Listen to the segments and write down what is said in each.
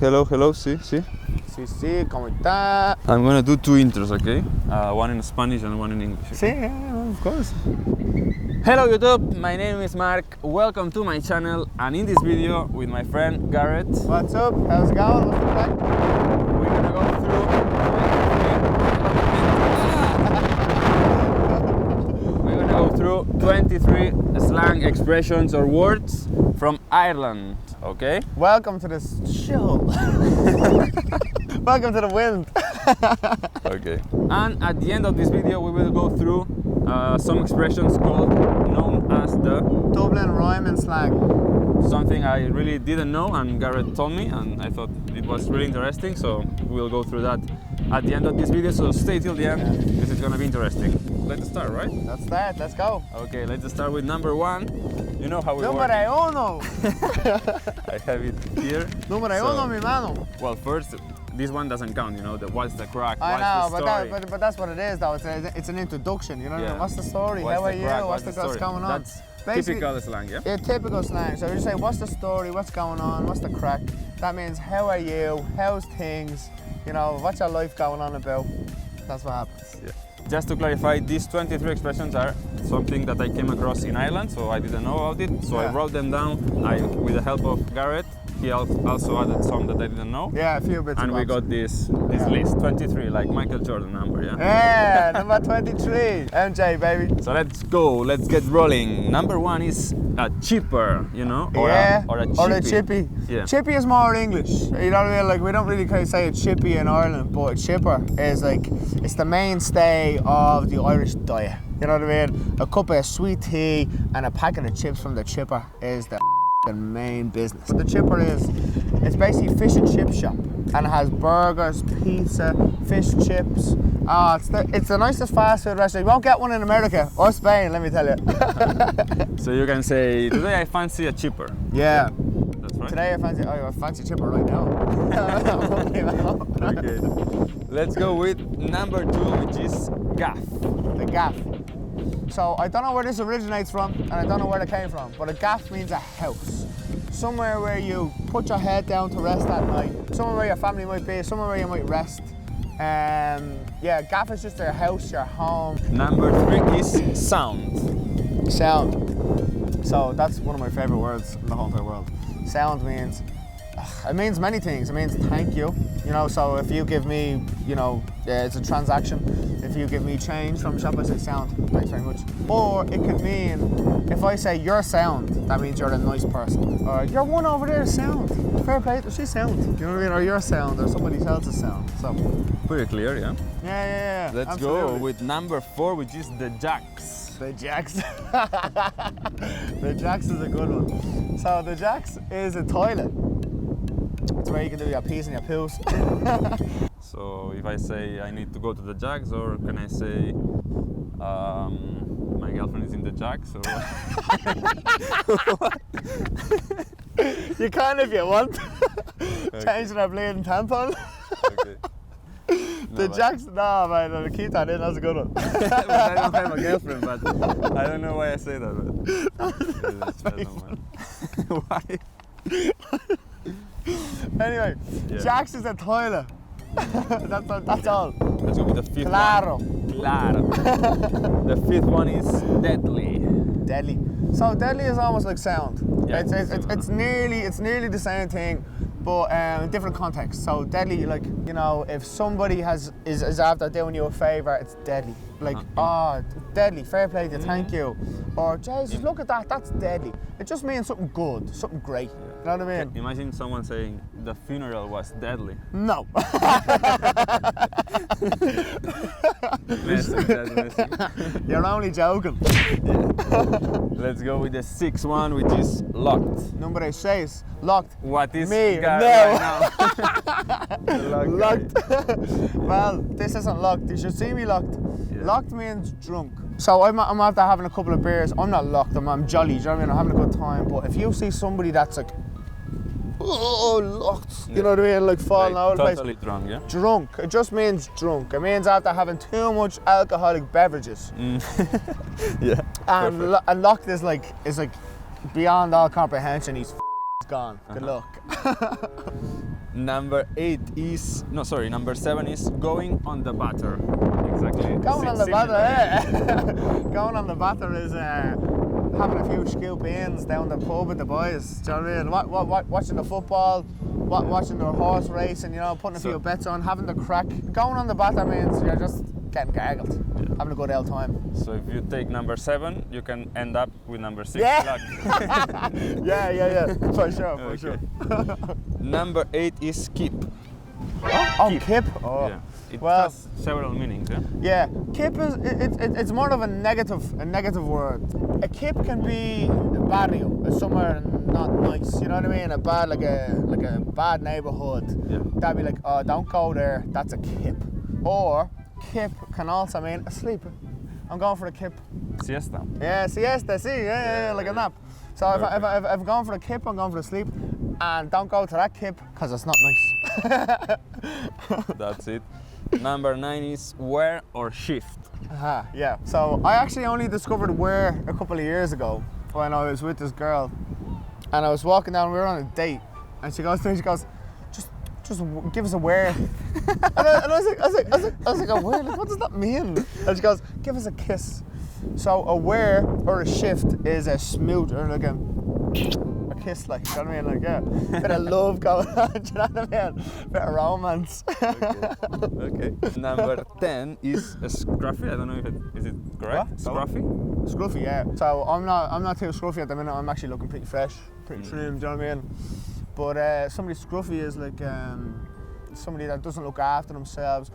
Hello, hello, sí. Sí, ¿cómo está? I'm gonna do two intros, okay? One in Spanish and one in English. Okay? Sí, yeah, of course. Hello YouTube, my name is Marc. Welcome to my channel, and in this video with my friend Garrett, What's up? How's it going? What's the plan? we're gonna go through 23 slang expressions or words from Ireland, okay? Welcome to this show. Welcome to the wind. Okay. And at the end of this video, we will go through some expressions known as the Dublin Rhyming Slang. something I really didn't know, and Garrett told me, and I thought it was really interesting, so we'll go through that at the end of this video, so stay till the end because it's gonna be interesting. Let's start, right? Let's start, let's go. Okay, let's start with number one. You know how we work. Numero uno. I have it here. Numero uno, mi mano. Well, first, this one doesn't count, you know, what's the crack, I what's know, the story. but that's what it is though. It's an introduction, you know what I mean? What's the story? What's How are the you? crack, What's story? going on? That's Basically, typical slang, yeah? Yeah, typical slang. So you say, what's the story? What's going on? What's the crack? That means, how are you? How's things? You know, what's your life going on about? That's what happens. Yeah. Just to clarify, these 23 expressions are something that I came across in Ireland, so I didn't know about it. So I wrote them down. With the help of Garrett, he also added some that I didn't know. Yeah, a few bits. And we got this list, 23, like Michael Jordan number, yeah? Yeah, number 23, MJ, baby. So let's go, let's get rolling. Number one is a chipper, you know? Or a chippy. Yeah. Chippy is more English. You know what I mean? Like, we don't really kind of say a chippy in Ireland, but a chipper is like, it's the mainstay of the Irish diet. You know what I mean? A cup of sweet tea and a packet of chips from the chipper is the main business. What the chipper is, it's basically fish and chip shop, and it has burgers, pizza, fish chips. It's the nicest fast food restaurant. You won't get one in America or Spain, let me tell you. So you can say, today I fancy a chipper. Yeah. That's right. Today I fancy chipper right now. Okay. Let's go with number two, which is gaff. The gaff. So I don't know where this originates from, and I don't know where it came from, but a gaff means a house. Somewhere where you put your head down to rest at night. Somewhere where your family might be, somewhere where you might rest. Yeah, gaff is just your house, your home. Number three is sound. Sound. So that's one of my favorite words in the whole entire world. Sound means, it means many things. It means thank you. You know, so if you give me, you know, it's a transaction. If you give me change from shop, I say sound, thanks very much. Or it could mean, if I say you're sound, that means you're a nice person. Or you're one over there, sound. Fair play, she's sound. You know what I mean? Or you're sound, or somebody else's sound. So pretty clear, yeah? Yeah. Let's absolutely. go with number four, which is the jacks. The jacks. The jacks is a good one. So the jacks is a toilet. It's where you can do your pees and your poos. So if I say I need to go to the jacks, or can I say my girlfriend is in the jacks, or what? You can if you want. Changing our bleeding tampon. Okay. The jacks, no man, keep that in, that's a good one. But I don't have a girlfriend, but I don't know why I say that, but why? Anyway, jacks is a toilet. That's all. Let's go with the fifth Claro. one. Claro. The fifth one is deadly. Deadly. So deadly is almost like sound. Yeah, It's nearly the same thing, but in different contexts. So deadly, like, you know, if somebody is after doing you a favour, it's deadly. Like, deadly, fair play to you, thank you. Or, Jesus, look at that, that's deadly. It just means something good, something great. You know what I mean? Imagine someone saying the funeral was deadly. No. Messing. You're only joking. Yeah. Let's go with the sixth one, which is locked. Number 6, locked. What is me? Gar No. right now? Locked. Well, this isn't locked. You should see me locked. Yeah. Locked means drunk. So I'm after having a couple of beers. I'm not locked. I'm jolly. Do you know what I mean? I'm having a good time. But if you see somebody that's like, oh, locked. You know what I mean? Like falling out of the place. Totally drunk, yeah? Drunk. It just means drunk. It means after having too much alcoholic beverages. Yeah. And locked is like beyond all comprehension. He's gone. Good luck. Number 7 is going on the batter. Exactly. Going on the batter, Going on the batter is having a few scoop beans down the pub with the boys. Do you know what I mean? Watching the football, watching the horse racing, you know, putting a few bets on, having the crack. Going on the batter means you're just getting gargled, having a good old time. So if you take number 7, you can end up with number 6. Yeah. yeah, for sure. Number 8 is keep. Oh, kip. Oh. Yeah. It has several meanings, yeah? Yeah, kip is it's more of a negative word. A kip can be a barrio, somewhere not nice. You know what I mean? A bad like a bad neighborhood. Yeah. That'd be like, oh, don't go there. That's a kip. Or kip can also mean asleep. I'm going for a kip. Siesta. Yeah, siesta. See, yeah, like a nap. So if I'm going for a kip, I'm going for a sleep. And don't go to that kip because it's not nice. That's it. Number 9 is wear or shift. Yeah. So I actually only discovered wear a couple of years ago when I was with this girl, and I was walking down. We were on a date, and she goes to me. She goes, "Just give us a wear." and I was like, a wear? Like, what does that mean? And she goes, "Give us a kiss." So a wear or a shift is a smooth or like a kiss, like, you know what I mean? Like, yeah, bit of love going on, do you know what I mean? Bit of romance. Okay. Number 10 is a scruffy. I don't know if is it correct? What? Scruffy? Scruffy, yeah. So I'm not too scruffy at the minute. I'm actually looking pretty fresh, pretty trim, do you know what I mean? But somebody scruffy is like somebody that doesn't look after themselves.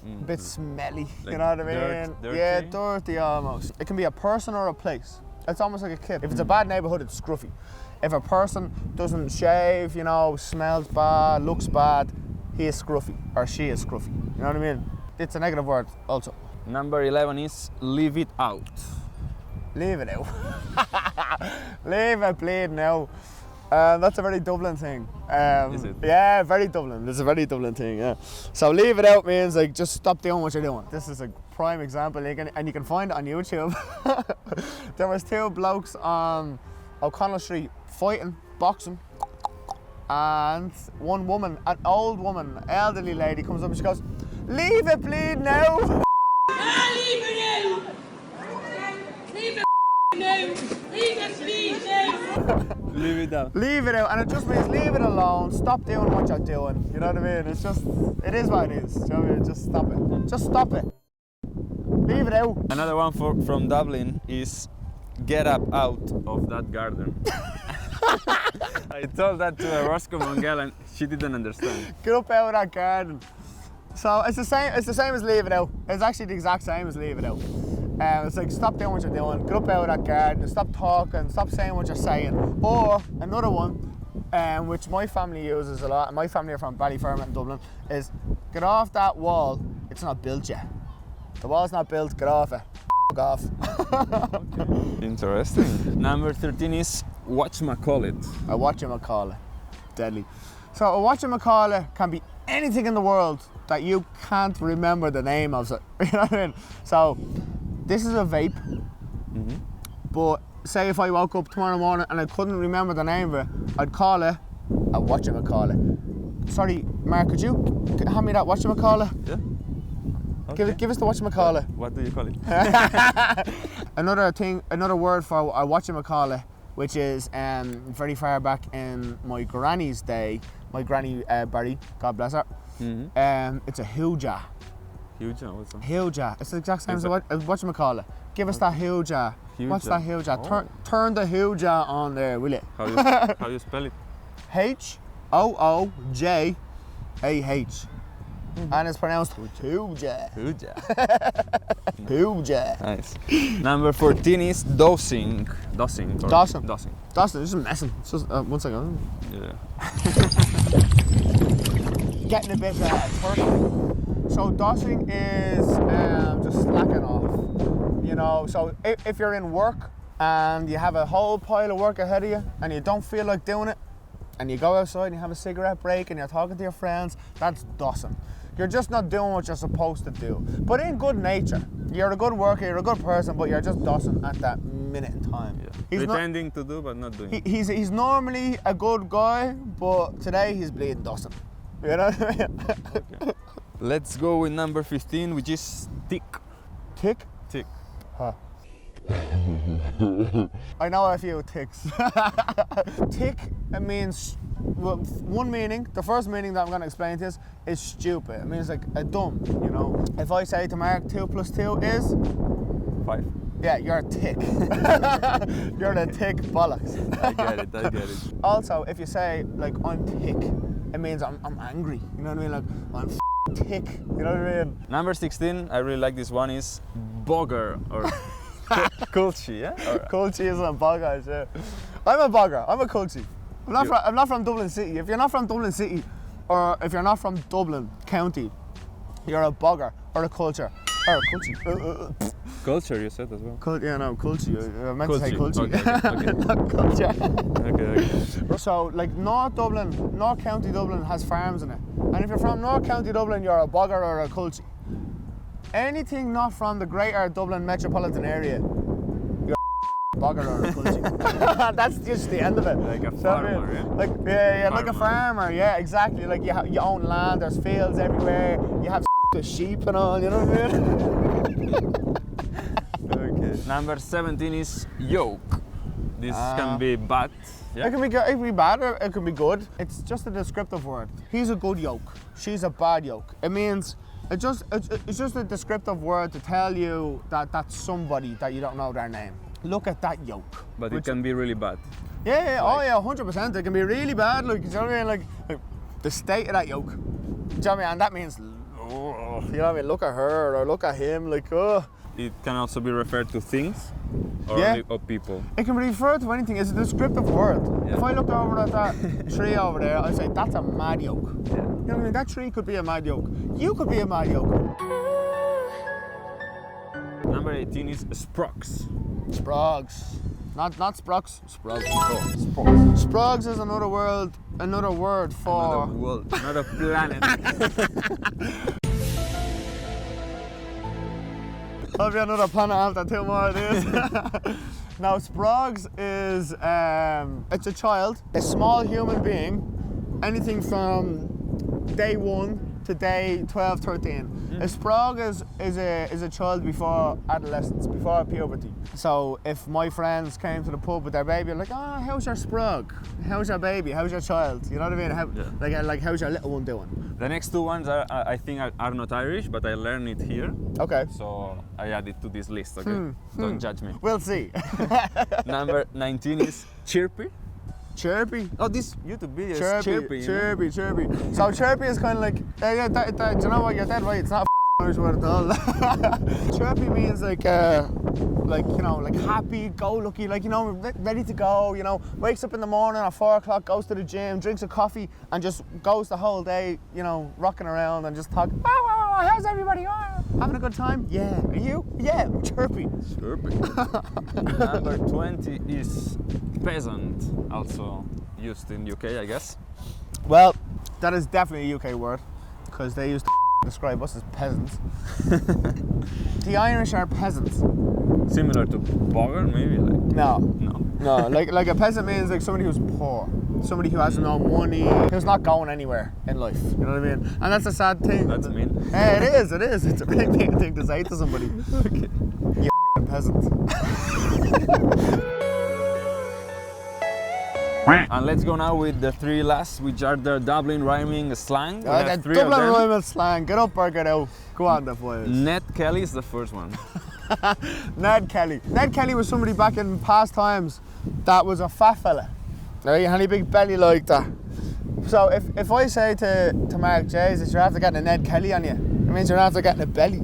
A bit smelly, like, you know what I mean? Dirty? Yeah, dirty almost. It can be a person or a place. It's almost like a kip. If it's a bad neighborhood, it's scruffy. If a person doesn't shave, you know, smells bad, looks bad, he is scruffy or she is scruffy. You know what I mean? It's a negative word also. Number 11 is leave it out. Leave it out. Leave it bleeding out. That's a very Dublin thing. Is it? Yeah, very Dublin. It's a very Dublin thing, yeah. So leave it out means like just stop doing what you're doing. This is a prime example, and you can find it on YouTube. There was 2 blokes on O'Connell Street fighting, boxing, and one woman, an old woman, elderly lady, comes up and she goes, "Leave it bleeding out." Leave it out! Leave it out! Leave it bleeding out! Leave it out. Leave it out, and it just means leave it alone, stop doing what you're doing, you know what I mean? It's just, it is what it is, you know what I mean? Just stop it. Just stop it. Leave it out. Another one from Dublin is get up out of that garden. I told that to a Roscommon girl and she didn't understand. Get up out of that garden. So it's the same as leave it out. It's actually the exact same as leave it out. It's like stop doing what you're doing, get up out of that garden, stop talking, stop saying what you're saying. Or another one, which my family uses a lot, and my family are from Ballyfermot in Dublin, is get off that wall, it's not built yet. The wall's not built, get off it. F*** off. Okay. Interesting. Number 13 is whatchamacallit. A whatchamacallit. Deadly. So a whatchamacallit can be anything in the world that you can't remember the name of it. You know what I mean? So this is a vape, but say if I woke up tomorrow morning and I couldn't remember the name of it, I'd call it a whatchamacallit. Sorry, Marc, could you hand me that whatchamacallit? Yeah. Okay. Give us the whatchamacallit. What do you call it? Another word for a whatchamacallit, which is very far back in my granny's day, my granny Barry, God bless her, it's a hooja. Hooja, what's that? Hooja. It's the exact same as whatchamacallit. Give us that hooja. What's that hooja? Oh. Turn the hooja on there, will you? How you spell it? H-O-O-J-A-H. And it's pronounced hooja. Hooja. Hooja. Nice. Number 14 is dosing. Dosing. Dosing. Dosing. Dosing, this is messing. It's just, one second. Yeah. Getting a bit thirsty. So dosing is just slacking off. You know, so if you're in work and you have a whole pile of work ahead of you and you don't feel like doing it, and you go outside and you have a cigarette break and you're talking to your friends, that's dosing. You're just not doing what you're supposed to do. But in good nature. You're a good worker, you're a good person, but you're just dosing at that minute in time. Yeah. He's not, Pretending to do, but not doing. he's normally a good guy, but today he's bleeding dustin. You know what I mean? Okay. Let's go with number 15, which is tick. Tick? Tick. Huh. I know a few ticks. Tick, it means, well, one meaning, the first meaning that I'm going to explain to you is stupid. It means like a dumb, you know. If I say to Mark 2 plus 2 is? 5. Yeah, you're a tick. You're the tick bollocks. I get it. Also, if you say like I'm tick, it means I'm angry. You know what I mean? Like I'm tick. You know what I mean? Number 16, I really like this one, is bogger or culchi, yeah? Culchi isn't a bogger, yeah. I'm a bogger, I'm a culchi. I'm not from Dublin City. If you're not from Dublin City, or if you're not from Dublin County, you're a bogger or a culture. Or a culchi. Culture, you said as well. Yeah, no, culchi. I meant to say culchi. Okay. Not culture. Okay. So, like North County Dublin has farms in it. And if you're from North County Dublin, you're a bogger or a culchi. Anything not from the greater Dublin metropolitan area, you're a bogger or a culchi. That's just the end of it. Like a farmer, yeah? Like, yeah, like a farmer, yeah, exactly. Like you own land, there's fields everywhere, you have the sheep and all, you know what I mean? Okay. Number 17 is yolk. This can be bad. Yeah? It can be bad or it can be good. It's just a descriptive word. He's a good yolk. She's a bad yolk. It means it's just a descriptive word to tell you that that's somebody that you don't know their name. Look at that yolk. But it can be really bad. Yeah, oh yeah, 100%. It can be really bad. Like, you know what I mean? Like the state of that yolk. Do you know what I mean? And that means, oh, you know what I mean? Look at her or look at him. Like, oh. It can also be referred to things or people. It can be referred to anything. It's a descriptive word. Yeah. If I looked over at that tree over there, I'd say that's a mad yolk. Yeah. You know what I mean? That tree could be a mad yolk. You could be a mad yolk. Number 18 is sprogs. Sprogs. Not sprogs. Sprogs. Oh, sprogs is another word for Another world, another planet. I'll be another planet after 2 more days. Now, sprogs is it's a child, a small human being, anything from day 1 to day 12, 13. A sprog is a child before adolescence, before puberty. So if my friends came to the pub with their baby, I'm like, oh, how's your sprog? How's your baby? How's your child? You know what I mean? Like how's your little one doing? The next 2 ones I think are not Irish, but I learned it here. Okay. So I added to this list, okay? Don't judge me. We'll see. Number 19 is chirpy. Chirpy. Oh, this YouTube video is chirpy. Chirpy. So chirpy is kind of like, do you know what, you're dead right, it's not a Irish word at all. Chirpy means like you know, like happy, go lucky, like, you know, ready to go, you know, wakes up in the morning at 4 o'clock, goes to the gym, drinks a coffee and just goes the whole day, you know, rocking around and just talking, how's everybody? Having a good time? Yeah. Are you? Yeah, I'm chirpy. Number 20 is peasant, also used in UK, I guess. Well, that is definitely a UK word because they used to describe us as peasants. The Irish are peasants. Similar to bogger, maybe? No. Like a peasant means like somebody who's poor, somebody who has no money, who's not going anywhere in life. You know what I mean? And that's a sad thing. That's mean. Yeah, it is. It's a really mean thing to say to somebody. Okay. You peasant. And let's go now with the 3 last, which are the Dublin Rhyming Slang. The Dublin Rhyming Slang. Get up or get out. Go on, the boys. Ned Kelly is the first one. Ned Kelly. Ned Kelly was somebody back in past times that was a fat fella. Right? He had a big belly like that. So if I say to Marc, Jesus, you're after getting a Ned Kelly on you, it means you're after getting a belly.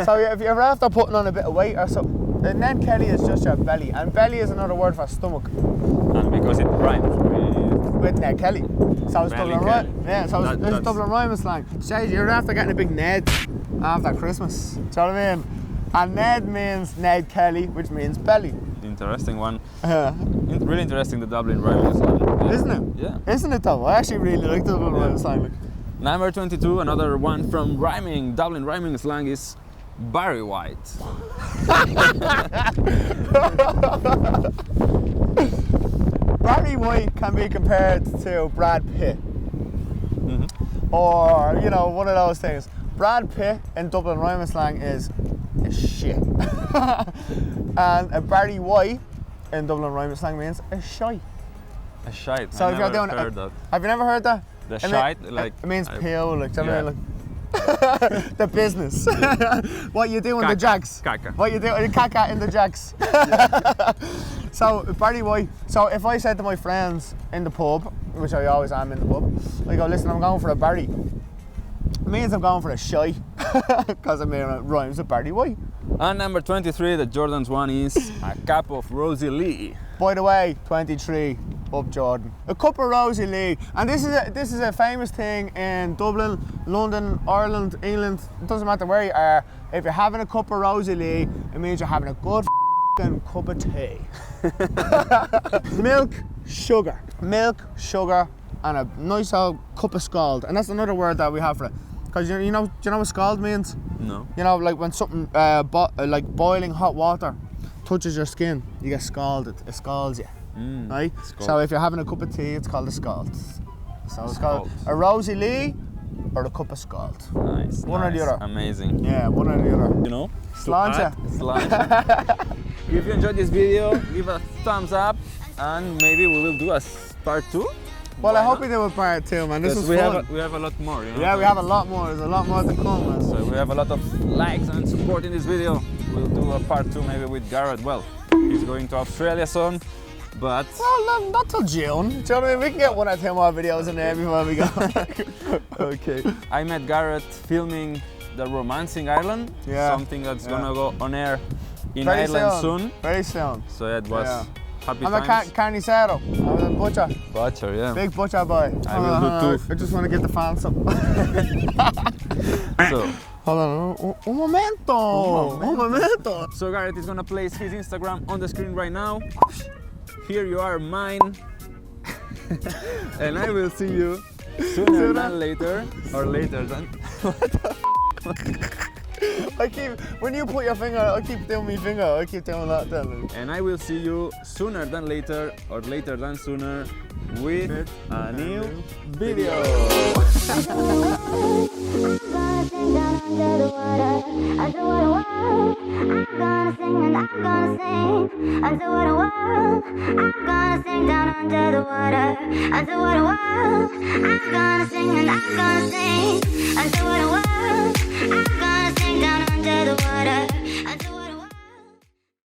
So if you're after putting on a bit of weight or something, the Ned Kelly is just your belly. And belly is another word for stomach. And because it rhymes with Ned Kelly. So it's Belly Dublin Kelly. Yeah, so it's Dublin Rhyming Slang. Say you're after getting a big Ned after Christmas. Do you know what I mean? And Ned means Ned Kelly, which means belly. Interesting one. Really interesting, the Dublin Rhyming Slang. Yeah. Isn't it? Yeah. Isn't it though? I actually really like the Dublin Rhyming Slang. Number 22, another one from Dublin Rhyming Slang is Barry White. Barry White can be compared to Brad Pitt. Or, you know, one of those things. Brad Pitt in Dublin Rhyming Slang is shit. And a Barry White in Dublin Rhyming Slang means a shite. A shite. So I if you're never doing heard that. Have you never heard that? The It shite, like it means peel, like, do you know what I mean? Like, the business. What you do in the jacks. Caca. What you do, caca in the jacks. So Barry White. So if I said to my friends in the pub, which I always am in the pub, I go, listen, I'm going for a Barry. It means I'm going for a shite, because I mean it rhymes with Barry White. And number 23, the Jordan's one is a cup of Rosie Lee. By the way, 23, up Jordan. A cup of Rosie Lee, and this is a famous thing in Dublin, London, Ireland, England. It doesn't matter where you are. If you're having a cup of Rosie Lee, it means you're having a good cup of tea. Milk, sugar, and a nice old cup of scald. And that's another word that we have for it. Because do you know what scald means? No. You know, like when something like boiling hot water touches your skin, you get scalded. It scalds you, right? Scald. So if you're having a cup of tea, it's called a scald. So it's called Scald. a Rosie Lee or a cup of scald. Nice. One or the other. Amazing. Yeah, one or the other. You know? Sláinte. Sláinte. If you enjoyed this video, give a thumbs up, and maybe we will do a part 2. Well, Why I hope not? we do a part 2, man. This was we fun. have a lot more, you know? Yeah, we have a lot more. There's a lot more to come, man. So we have a lot of likes and support in this video. We'll do a part 2 maybe with Garrett. Well, he's going to Australia soon, but Well, not till June. Do you know what I mean? We can get 1 or 2 more videos in there before we go. okay. I met Garrett filming the Romancing Ireland, Yeah, something that's gonna go on air in Very Ireland soon. Very soon. So it was Yeah. happy I'm a times. carnicero. I'm a butcher. Butcher, yeah. Big butcher boy. I will do too. I just want to get the fans something. So, Hold on. Un momento. so Garrett is gonna place his Instagram on the screen right now. Here you are, mine. And I will see you sooner than later, or later than. When you put your finger, I keep doing my finger. I keep doing that then. And I will see you sooner than later, or later than sooner, with a new video. Down under the water.